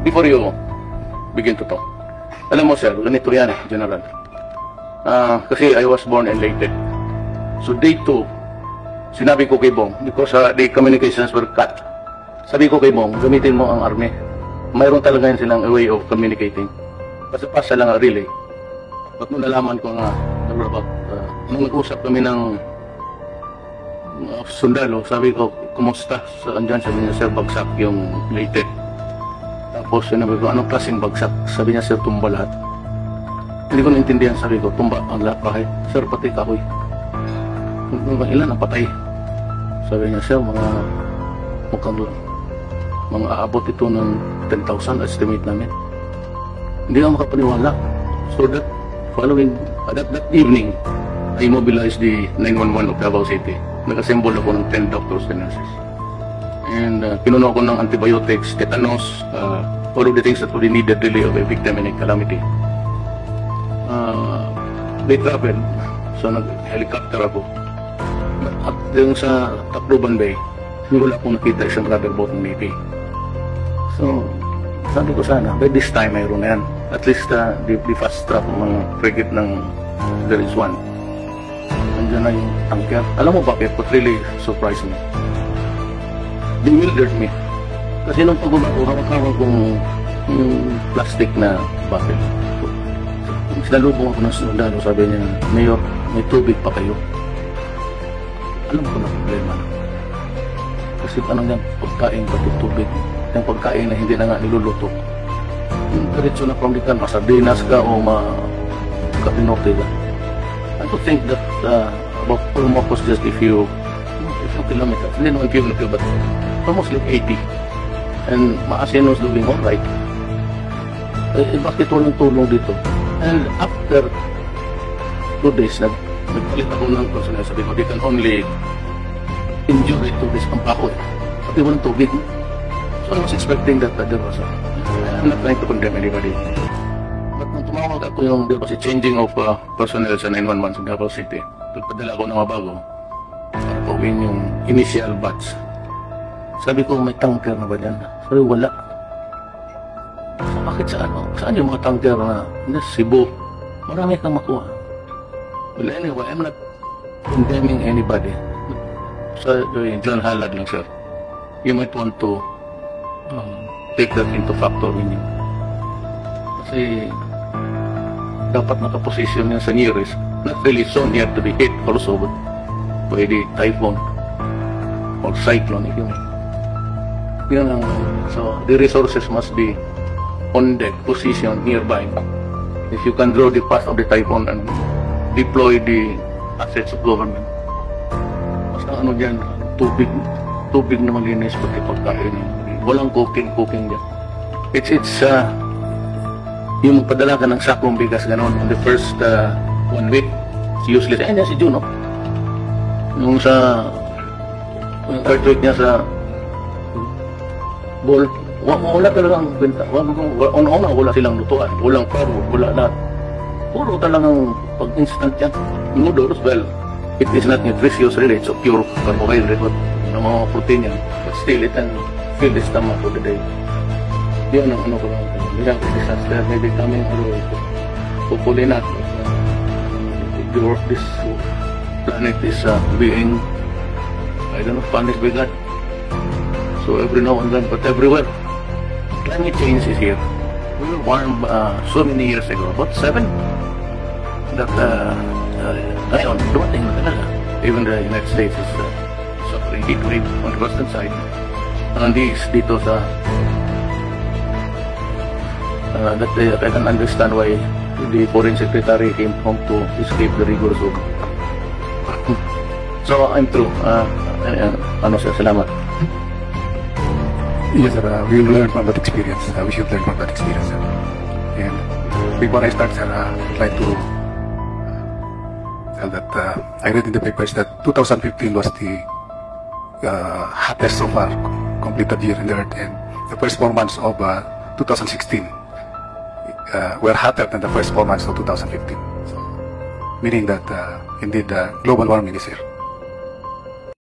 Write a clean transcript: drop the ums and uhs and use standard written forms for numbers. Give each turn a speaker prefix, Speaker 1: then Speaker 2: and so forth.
Speaker 1: Before you begin to talk, alam mo sir, ganito yan, General. Kasi I was born and elated. So day 2, sinabi ko kay Bong, because the communications were cut. Sabi ko kay Bong, gamitin mo ang army. Mayroon talaga yan silang way of communicating. Pasa-pasa lang ang relay. Ba't mo nalaman ko nga, nung nag-usap kami ng sundalo, sabi ko, kumusta? Andyan, sabi niya, sir, bagsak yung lated. Tapos sinabi ko, anong klaseng bagsak? Sabi niya, sir, tumba lahat. Hindi ko naintindihan, sabi ko, tumba ang lahat bahay. Sir, pati kahoy. Ilan ang patay? Sabi niya, sir, mga aabot ito ng 10,000 estimate namin. Hindi ako makapaniwala. So that that evening, I mobilized the 911 of Davao City. Nag-assemble ako ng 10 doctors and nurses. And pinuno ko ng antibiotics, tetanus, all of the things that would be needed really of a victim in a calamity. They traveled, so nag-helicopter ako. At yung sa Tacloban Bay, wala akong nakita isang rubber boat ng Navy. So, sabi ko sana, by this time mayroon na yan. At least the fast track ng mga frigate ng there is one. Nandiyan na yung tanker. Alam mo bakit? What really surprised me? Bewildered me. Kasi nung pag-umat ko, hawak-hawak kong plastic na bottle. Sinalubong ako ng sundalo, sabi niya, Mayor, may tubig pa kayo. Alam ko na problema. Kasi anong yan, pagkain pati tubig. Yung pagkain na hindi na nga niluluto. Diretso na from the can, masardinas ka o makapinote ka. I don't think that about almost just a few kilometers, hindi naman kilometers, but almost like 80. And Maasin was doing alright. Bakit walang tulong dito? And after 2 days, nagpalit ako ng personnel. Sabi ko, they can only endure it 2 days ang pako eh. Pati walang tubig. So I was expecting that there was I'm not trying to condemn anybody. But nung tumawag ako there was a changing of personnel sa 911 sa Davao City. Nagpadala ako ng mabago para pauwiin yung initial batch. Sabi ko, may tanker na ba dyan? Sabi, wala. So, bakit saan? Saan yung mga tanker na Cebu? Marami kang makuha. Well, anyway, I'm not condemning anybody. Sa John Halad lang, sir. You might want to take that into factor in you. Kasi dapat nakaposisyon niya sa nearest, not really so near to be hit also by the typhoon or cyclone, if you may. Yun ang, so the resources must be on deck, position nearby. If you can draw the path of the typhoon and deploy the assets of government. Basta ano dyan, tubig na malinis, pati pagkain. Walang cooking dyan. It's yung magpadala ka ng sakong bigas ganon on the first 1 week, it's useless. Ayan yan si Juno. Yung earthquake niya sa Bol, wala talagang benta. Wala silang lutuan. Walang paro, wala lahat. Puro talagang pag-instant yan. Noodles, well, it is not nutritious really. It's a pure carbohydrate, but mga protein yan. But still, it can fill the stomach for the day. Yun ang ano ko lang. Miracle disaster, maybe coming through. Hopefully not. This planet is being, I don't know, punished by God. So every now and then, but everywhere, climate change is here. We were warned so many years ago, about 7, that ngayon, dumating na talaga. Even the United States is suffering heat wave on the western side. And dito sa that I can understand why the foreign secretary came home to escape the rigors of. So I'm through. Ano sir, salamat.
Speaker 2: Yes, sir. We will learn from that experience. We should learn from that experience, sir. And before I start, sir, I'd like to tell that I read in the papers that 2015 was the hottest so far completed year in the earth, and the first 4 months of 2016 were hotter than the first 4 months of 2015. So, meaning that indeed global warming is here.